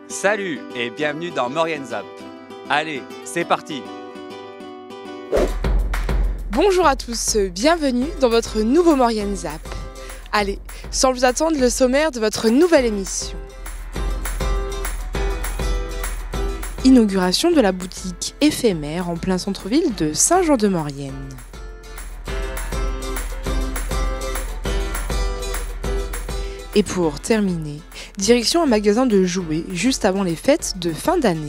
Salut et bienvenue dans Maurienne Zap. Allez, c'est parti! Bonjour à tous, bienvenue dans votre nouveau Maurienne Zap. Allez, sans plus attendre, le sommaire de votre nouvelle émission. Inauguration de la boutique éphémère en plein centre-ville de Saint-Jean-de-Maurienne. Et pour terminer, direction un magasin de jouets juste avant les fêtes de fin d'année.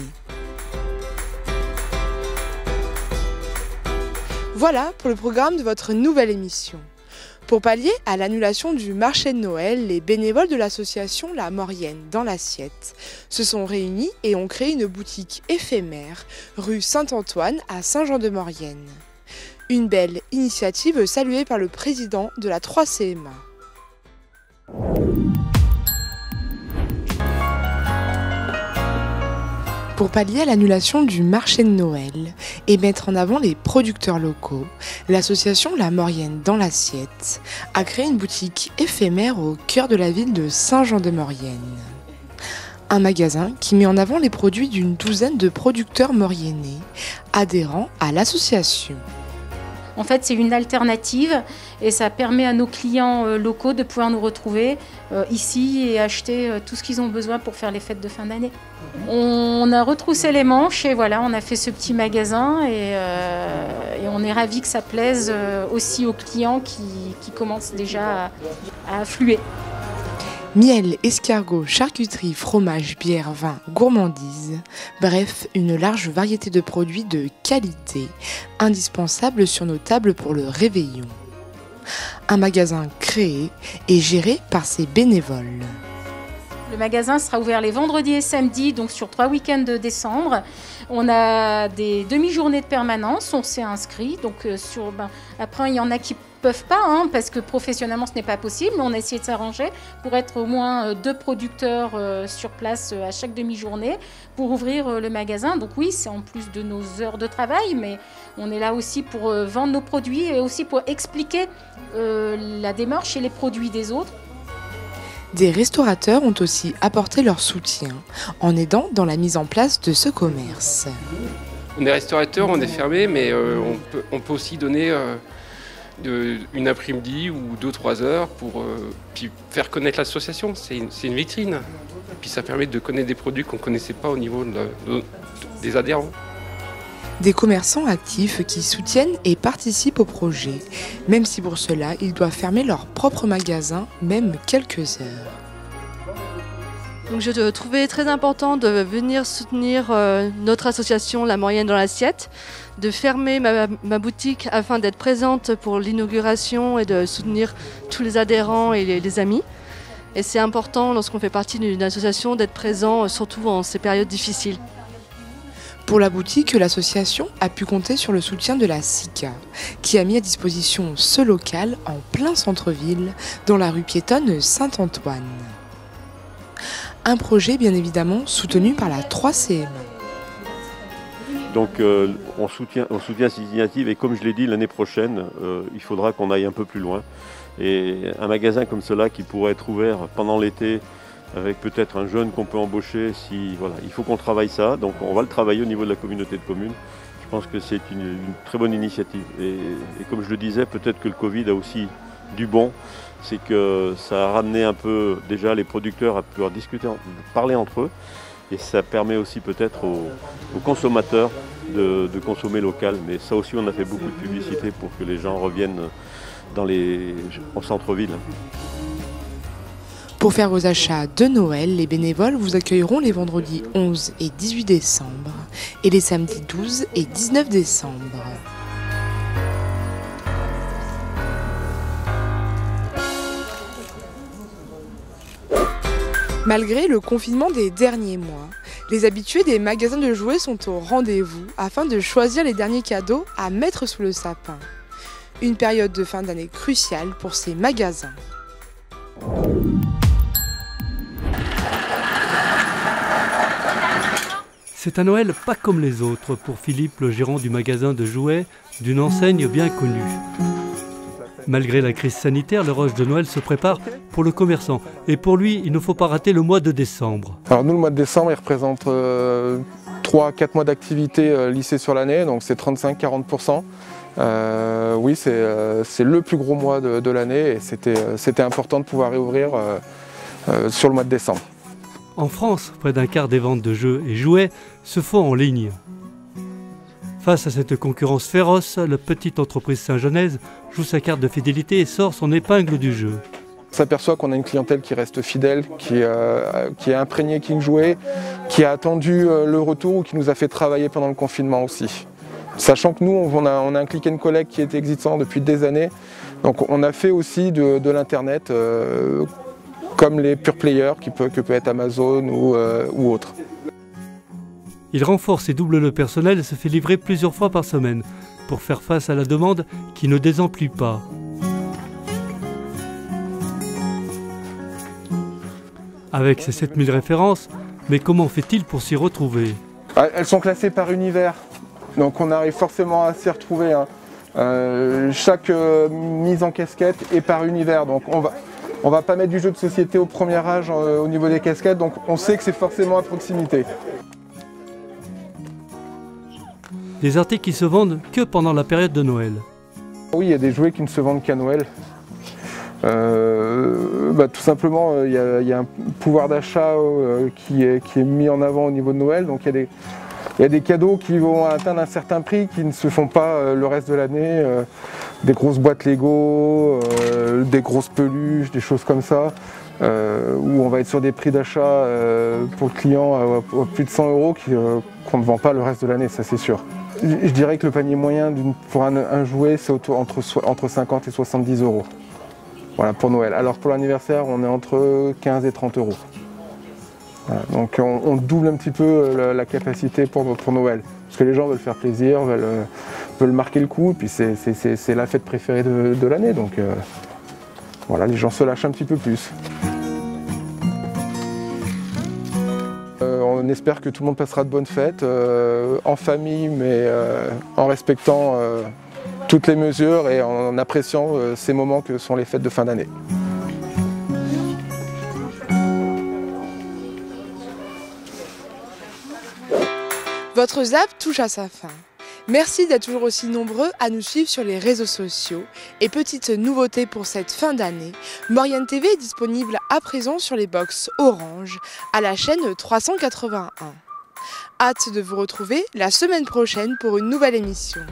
Voilà pour le programme de votre nouvelle émission. Pour pallier à l'annulation du marché de Noël, les bénévoles de l'association La Maurienne dans l'Assiette se sont réunis et ont créé une boutique éphémère rue Saint-Antoine à Saint-Jean-de-Maurienne. Une belle initiative saluée par le président de la 3CMA. Pour pallier à l'annulation du marché de Noël et mettre en avant les producteurs locaux, l'association La Maurienne dans l'Assiette a créé une boutique éphémère au cœur de la ville de Saint-Jean-de-Maurienne. Un magasin qui met en avant les produits d'une douzaine de producteurs mauriennais adhérents à l'association. En fait, c'est une alternative et ça permet à nos clients locaux de pouvoir nous retrouver ici et acheter tout ce qu'ils ont besoin pour faire les fêtes de fin d'année. On a retroussé les manches et voilà, on a fait ce petit magasin et on est ravis que ça plaise aussi aux clients qui commencent déjà à affluer. Miel, escargot, charcuterie, fromage, bière, vin, gourmandise, bref, une large variété de produits de qualité, indispensables sur nos tables pour le réveillon. Un magasin créé et géré par ses bénévoles. Le magasin sera ouvert les vendredis et samedis, donc sur 3 week-ends de décembre. On a des demi-journées de permanence, on s'est inscrit. Donc après, il y en a qui peuvent pas, parce que professionnellement, ce n'est pas possible. Mais on a essayé de s'arranger pour être au moins 2 producteurs sur place à chaque demi-journée pour ouvrir le magasin. Donc oui, c'est en plus de nos heures de travail, mais on est là aussi pour vendre nos produits et aussi pour expliquer la démarche et les produits des autres. Des restaurateurs ont aussi apporté leur soutien en aidant dans la mise en place de ce commerce. On est restaurateur, on est fermé, mais on peut aussi donner une après-midi ou 2-3 heures pour puis faire connaître l'association. C'est une vitrine. Puis ça permet de connaître des produits qu'on ne connaissait pas au niveau des adhérents. Des commerçants actifs qui soutiennent et participent au projet, même si pour cela, ils doivent fermer leur propre magasin, même quelques heures. Donc je trouvais très important de venir soutenir notre association La Maurienne dans l'Assiette, de fermer ma boutique afin d'être présente pour l'inauguration et de soutenir tous les adhérents et les amis. Et c'est important lorsqu'on fait partie d'une association d'être présent, surtout en ces périodes difficiles. Pour la boutique, l'association a pu compter sur le soutien de la SICA, qui a mis à disposition ce local en plein centre-ville, dans la rue piétonne Saint-Antoine. Un projet bien évidemment soutenu par la 3CMA. Donc on soutient cette initiative et comme je l'ai dit, l'année prochaine, il faudra qu'on aille un peu plus loin. Et un magasin comme cela qui pourrait être ouvert pendant l'été, avec peut-être un jeune qu'on peut embaucher, il faut qu'on travaille ça. Donc on va le travailler au niveau de la communauté de communes. Je pense que c'est une très bonne initiative. Et comme je le disais, peut-être que le Covid a aussi du bon. C'est que ça a ramené un peu déjà les producteurs à pouvoir discuter, parler entre eux. Et ça permet aussi peut-être aux consommateurs de consommer local. Mais ça aussi, on a fait beaucoup de publicité pour que les gens reviennent en centre-ville. Pour faire vos achats de Noël, les bénévoles vous accueilleront les vendredis 11 et 18 décembre et les samedis 12 et 19 décembre. Malgré le confinement des derniers mois, les habitués des magasins de jouets sont au rendez-vous afin de choisir les derniers cadeaux à mettre sous le sapin. Une période de fin d'année cruciale pour ces magasins. C'est un Noël pas comme les autres pour Philippe, le gérant du magasin de jouets d'une enseigne bien connue. Malgré la crise sanitaire, le rush de Noël se prépare pour le commerçant. Et pour lui, il ne faut pas rater le mois de décembre. Alors nous, le mois de décembre, il représente 3-4 mois d'activité lissée sur l'année, donc c'est 35-40%. Oui, c'est le plus gros mois de l'année et c'était important de pouvoir réouvrir sur le mois de décembre. En France, près d'un quart des ventes de jeux et jouets se font en ligne. Face à cette concurrence féroce, la petite entreprise saint-genaise joue sa carte de fidélité et sort son épingle du jeu. On s'aperçoit qu'on a une clientèle qui reste fidèle, qui est imprégnée King Jouet, qui a attendu le retour ou qui nous a fait travailler pendant le confinement aussi. Sachant que nous, on a un click and collect qui est existant depuis des années, donc on a fait aussi de l'internet comme les pure players que peut être Amazon ou autres. Il renforce et double le personnel et se fait livrer plusieurs fois par semaine pour faire face à la demande qui ne désemplit pas. Avec ses 7000 références, mais comment fait-il pour s'y retrouver? Elles sont classées par univers, donc on arrive forcément à s'y retrouver. Chaque mise en casquette est par univers, donc on va pas mettre du jeu de société au premier âge au niveau des casquettes, donc on sait que c'est forcément à proximité. Des articles qui se vendent que pendant la période de Noël. Oui, il y a des jouets qui ne se vendent qu'à Noël. Tout simplement, il y a un pouvoir d'achat qui est mis en avant au niveau de Noël. Donc il y a des cadeaux qui vont atteindre un certain prix qui ne se font pas le reste de l'année. Des grosses boîtes Lego, des grosses peluches, des choses comme ça. Où on va être sur des prix d'achat pour le client à plus de 100 € qu'on ne vend pas le reste de l'année, ça c'est sûr. Je dirais que le panier moyen pour un jouet, c'est entre 50 et 70 €. Voilà, pour Noël. Alors pour l'anniversaire, on est entre 15 et 30 €. Voilà, donc on double un petit peu la capacité pour Noël. Parce que les gens veulent faire plaisir, veulent marquer le coup, et puis c'est la fête préférée de l'année. Donc voilà, les gens se lâchent un petit peu plus. On espère que tout le monde passera de bonnes fêtes, en famille, mais en respectant toutes les mesures et en appréciant ces moments que sont les fêtes de fin d'année. Votre zap touche à sa fin. Merci d'être toujours aussi nombreux à nous suivre sur les réseaux sociaux. Et petite nouveauté pour cette fin d'année, Maurienne TV est disponible à présent sur les box Orange à la chaîne 381. Hâte de vous retrouver la semaine prochaine pour une nouvelle émission.